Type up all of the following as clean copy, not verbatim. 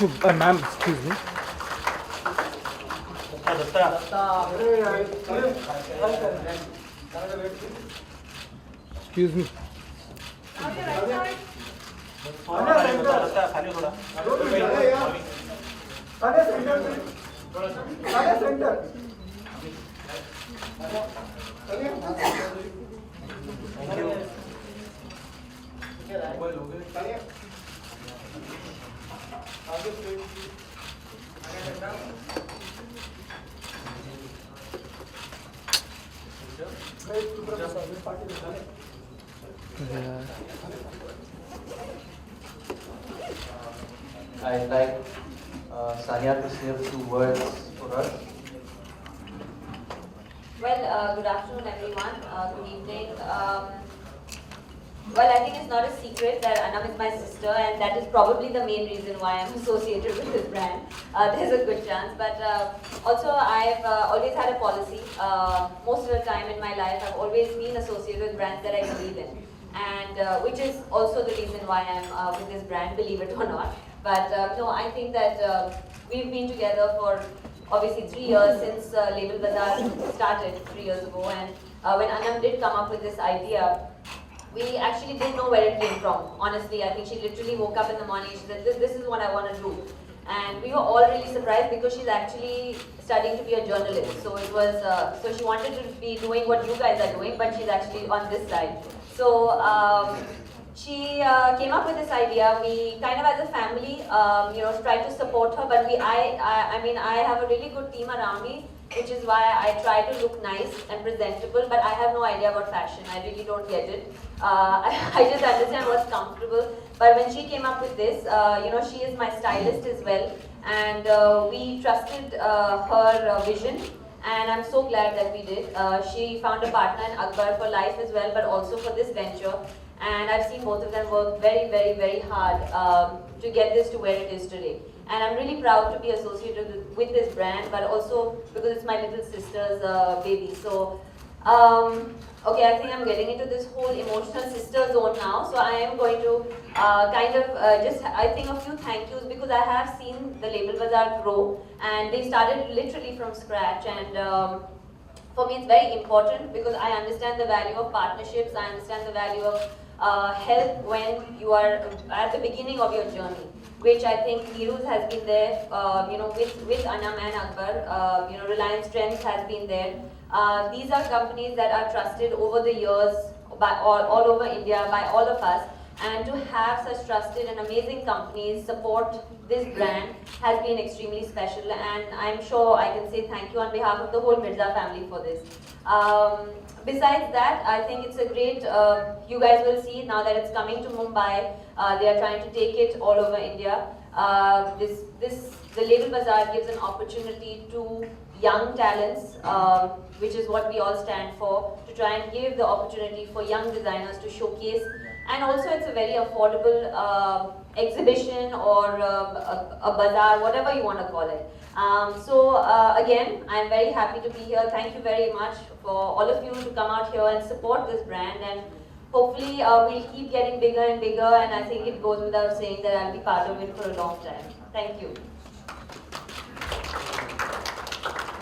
Ma'am, excuse me. Excuse me. I'd like Sania to say a few words for us. Well, good afternoon, everyone. Good evening. Well, I think it's not a secret that Anam is my sister, and that is probably the main reason why I'm associated with this brand. There's a good chance, but also I've always had a policy. Most of the time in my life, I've always been associated with brands that I believe in, and which is also the reason why I'm with this brand, believe it or not. But no, I think that we've been together for obviously 3 years since Label Bazaar started 3 years ago, and when Anam did come up with this idea, we actually didn't know where it came from. Honestly, I think she literally woke up in the morning, she said, this is what I want to do. And we were all really surprised because she's actually studying to be a journalist. So it was, so she wanted to be doing what you guys are doing, but she's actually on this side. So she came up with this idea. We kind of, as a family, tried to support her. But I mean, I have a really good team around me, which is why I try to look nice and presentable. But I have no idea about fashion. I really don't get it. I just understand what's comfortable. But when she came up with this, she is my stylist as well, and we trusted her vision. And I'm so glad that we did. She found a partner in Akbar for life as well, but also for this venture. And I've seen both of them work very, very, very hard to get this to where it is today. And I'm really proud to be associated with this brand, but also because it's my little sister's baby. So, okay, I think I'm getting into this whole emotional sister zone now. So I am going to I think a few thank yous, because I have seen the Label Bazaar grow, and they started literally from scratch. And for me, it's very important because I understand the value of partnerships. I understand the value of help when you are at the beginning of your journey, which I think Neeru's has been there, with Anam and Akbar. Reliance Trends has been there. These are companies that are trusted over the years by all over India, by all of us. And to have such trusted and amazing companies support this brand has been extremely special. And I'm sure I can say thank you on behalf of the whole Mirza family for this. Besides that, I think it's a great, you guys will see now that it's coming to Mumbai. They are trying to take it all over India. The Label Bazaar gives an opportunity to young talents, which is what we all stand for, to try and give the opportunity for young designers to showcase. And also it's a very affordable exhibition or a bazaar, whatever you want to call it. Again, I'm very happy to be here. Thank you very much for all of you to come out here and support this brand. And hopefully we'll keep getting bigger and bigger. And I think it goes without saying that I'll be part of it for a long time. Thank you.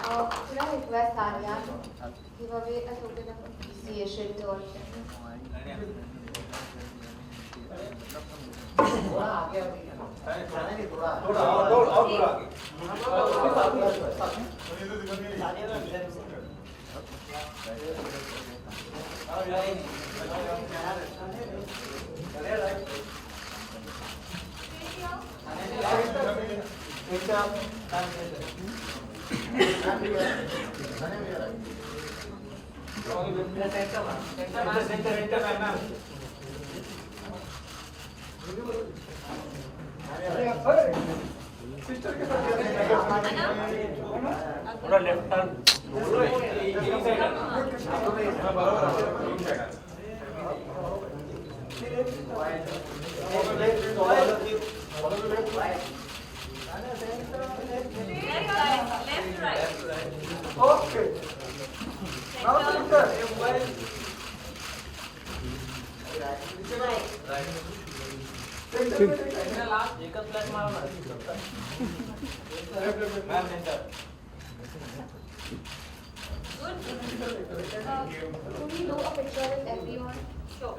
Could I request Sania to give away a token of appreciation to all of them? थोड़ा left turn Left, right. Okay. Now center. Right. Center. Last एक flash मारना Ma'am, center. Good. Could we do a picture with everyone? Sure.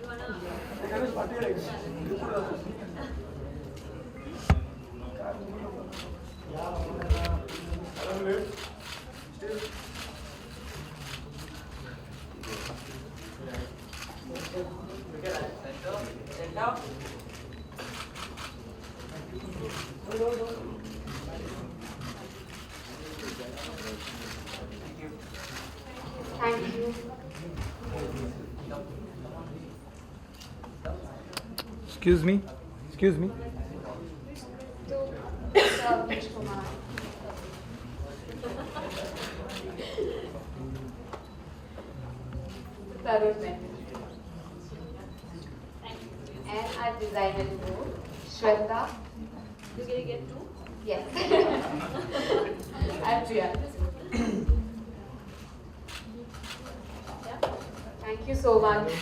You wanna? Center. Thank you. Excuse me. Excuse me. To Mr. Avnish Kumar. Tarun Mehta. And our designer board, Shweta. You gonna get two? Yes. And Priya. Yeah. Thank you so much.